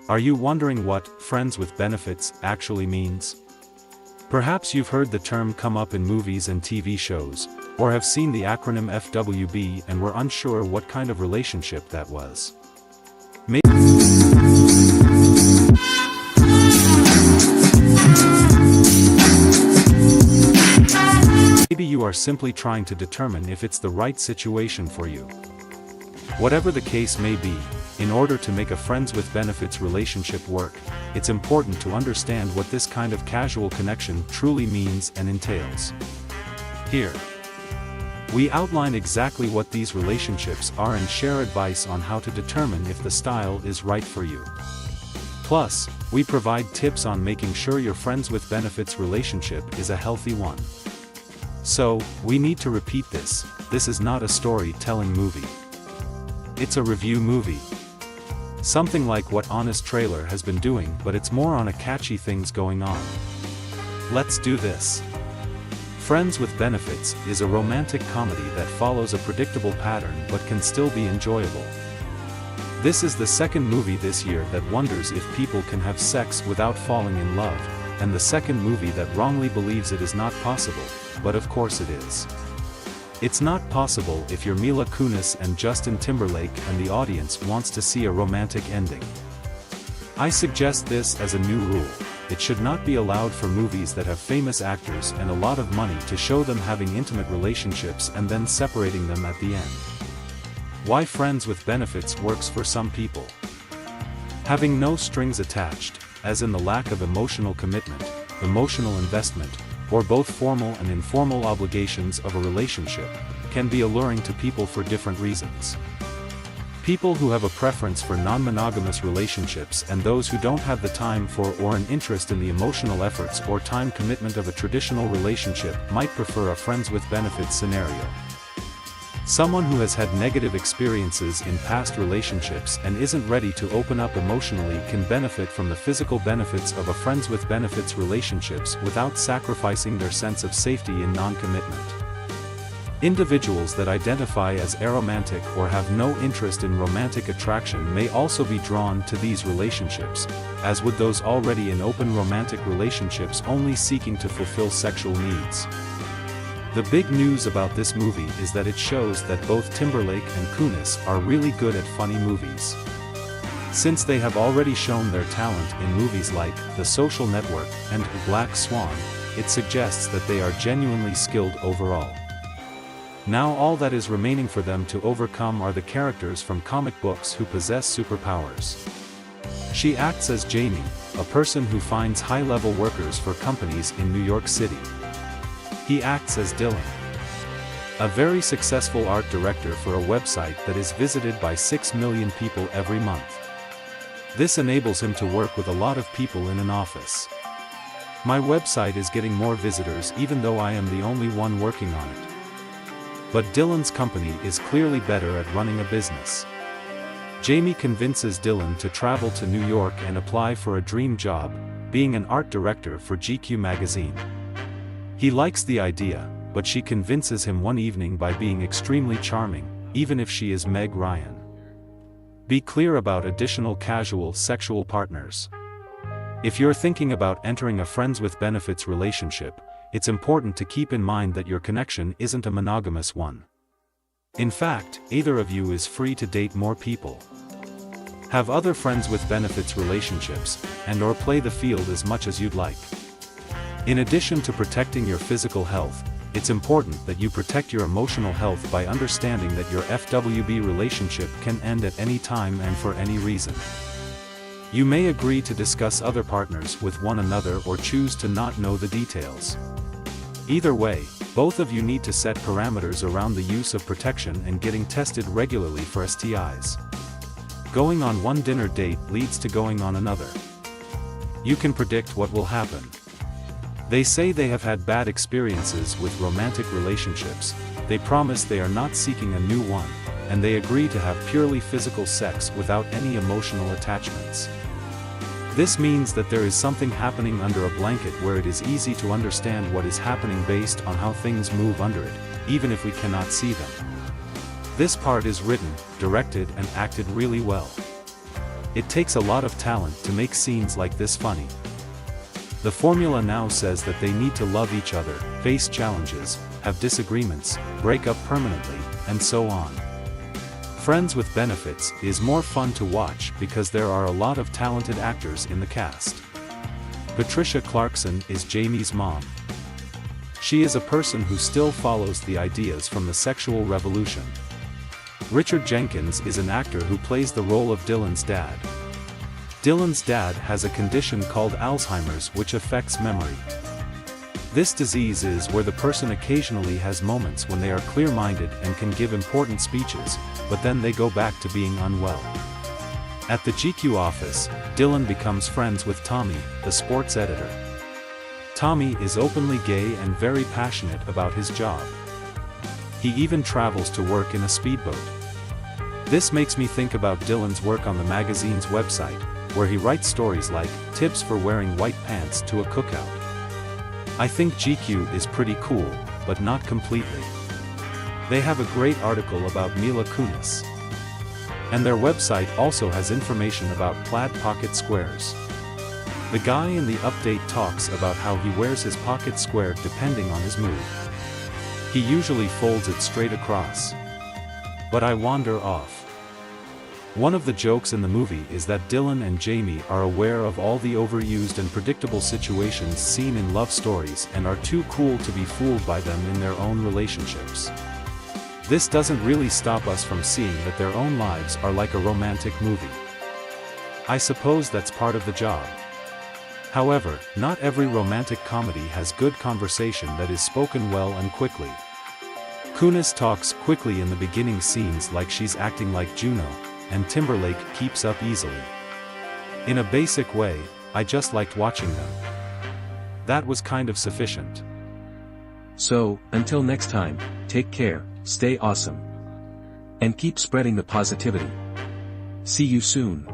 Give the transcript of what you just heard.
Are you wondering what friends with benefits actually means? Perhaps you've heard the term come up in movies and TV shows, or have seen the acronym FWB and were unsure what kind of relationship that was. Maybe you are simply trying to determine if it's the right situation for you. Whatever the case may be, in order to make a friends with benefits relationship work, it's important to understand what this kind of casual connection truly means and entails. Here, we outline exactly what these relationships are and share advice on how to determine if the style is right for you. Plus, we provide tips on making sure your friends with benefits relationship is a healthy one. So, we need to repeat this is not a storytelling movie. It's a review movie. Something like what Honest Trailer has been doing, but it's more on a catchy things going on. Let's do this. Friends with Benefits is a romantic comedy that follows a predictable pattern but can still be enjoyable. This is the second movie this year that wonders if people can have sex without falling in love, and the second movie that wrongly believes it is not possible, but of course it is. It's not possible if you're Mila Kunis and Justin Timberlake and the audience wants to see a romantic ending. I suggest this as a new rule: it should not be allowed for movies that have famous actors and a lot of money to show them having intimate relationships and then separating them at the end. Why Friends with Benefits works for some people. Having no strings attached, as in the lack of emotional commitment, emotional investment, or both formal and informal obligations of a relationship, can be alluring to people for different reasons. People who have a preference for non-monogamous relationships and those who don't have the time for or an interest in the emotional efforts or time commitment of a traditional relationship might prefer a friends with benefits scenario. Someone who has had negative experiences in past relationships and isn't ready to open up emotionally can benefit from the physical benefits of a friends with benefits relationships without sacrificing their sense of safety in non-commitment. Individuals that identify as aromantic or have no interest in romantic attraction may also be drawn to these relationships, as would those already in open romantic relationships only seeking to fulfill sexual needs. The big news about this movie is that it shows that both Timberlake and Kunis are really good at funny movies. Since they have already shown their talent in movies like The Social Network and Black Swan, it suggests that they are genuinely skilled overall. Now all that is remaining for them to overcome are the characters from comic books who possess superpowers. She acts as Jamie, a person who finds high-level workers for companies in New York City. He acts as Dylan, a very successful art director for a website that is visited by 6 million people every month. This enables him to work with a lot of people in an office. My website is getting more visitors even though I am the only one working on it. But Dylan's company is clearly better at running a business. Jamie convinces Dylan to travel to New York and apply for a dream job, being an art director for GQ magazine. He likes the idea, but she convinces him one evening by being extremely charming, even if she is Meg Ryan. Be clear about additional casual sexual partners. If you're thinking about entering a friends with benefits relationship, it's important to keep in mind that your connection isn't a monogamous one. In fact, either of you is free to date more people. Have other friends with benefits relationships, and/or play the field as much as you'd like. In addition to protecting your physical health, it's important that you protect your emotional health by understanding that your FWB relationship can end at any time and for any reason. You may agree to discuss other partners with one another or choose to not know the details. Either way, both of you need to set parameters around the use of protection and getting tested regularly for STIs. Going on one dinner date leads to going on another. You can predict what will happen. They say they have had bad experiences with romantic relationships, they promise they are not seeking a new one, and they agree to have purely physical sex without any emotional attachments. This means that there is something happening under a blanket where it is easy to understand what is happening based on how things move under it, even if we cannot see them. This part is written, directed and acted really well. It takes a lot of talent to make scenes like this funny. The formula now says that they need to love each other, face challenges, have disagreements, break up permanently, and so on. Friends with Benefits is more fun to watch because there are a lot of talented actors in the cast. Patricia Clarkson is Jamie's mom. She is a person who still follows the ideas from the sexual revolution. Richard Jenkins is an actor who plays the role of Dylan's dad. Dylan's dad has a condition called Alzheimer's which affects memory. This disease is where the person occasionally has moments when they are clear-minded and can give important speeches, but then they go back to being unwell. At the GQ office, Dylan becomes friends with Tommy, the sports editor. Tommy is openly gay and very passionate about his job. He even travels to work in a speedboat. This makes me think about Dylan's work on the magazine's website, where he writes stories like, "Tips for wearing white pants to a cookout." I think GQ is pretty cool, but not completely. They have a great article about Mila Kunis. And their website also has information about plaid pocket squares. The guy in the update talks about how he wears his pocket square depending on his mood. He usually folds it straight across. But I wander off. One of the jokes in the movie is that Dylan and Jamie are aware of all the overused and predictable situations seen in love stories and are too cool to be fooled by them in their own relationships. This doesn't really stop us from seeing that their own lives are like a romantic movie. I suppose that's part of the job. However, not every romantic comedy has good conversation that is spoken well and quickly. Kunis talks quickly in the beginning scenes like she's acting like Juno, and Timberlake keeps up easily. In a basic way, I just liked watching them. That was kind of sufficient. So, until next time, take care, stay awesome. And keep spreading the positivity. See you soon.